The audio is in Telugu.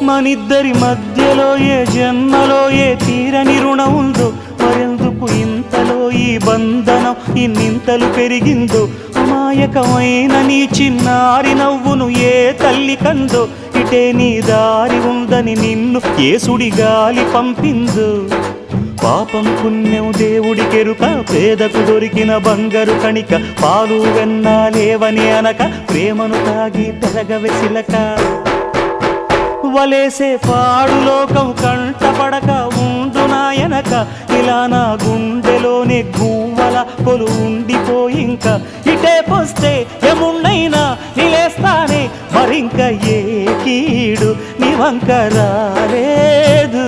మనిద్దరి మధ్యలో ఏ జన్మలో ఏ తీరని రుణం ఉందో, మరెందుకు ఇంతలో ఈ బంధనం ఇన్నింతలు పెరిగిందో, అమాయకమైన నీ చిన్నారి నవ్వును ఏ తల్లి కందో, ఇటే నీ దారి ఉందని నిన్ను ఏ సుడి గాలి పంపిందో. పాపం పుణ్యం దేవుడికెరుక, పేదకు దొరికిన బంగారు కణిక, పాలు వెన్నాలేవని అనక ప్రేమను తాగి పెరగవెసిలక. వలేసే పాడు లోకం కంటపడక ఉండు నాయనక, ఇలా నా గుండెలోనే గువ్వల కొలు ఉండిపోయింక. ఇటే పోస్తే ఎమున్నైనా నిలేస్తానే, మరింక ఏ కీడు నీ వంక రాలేదు.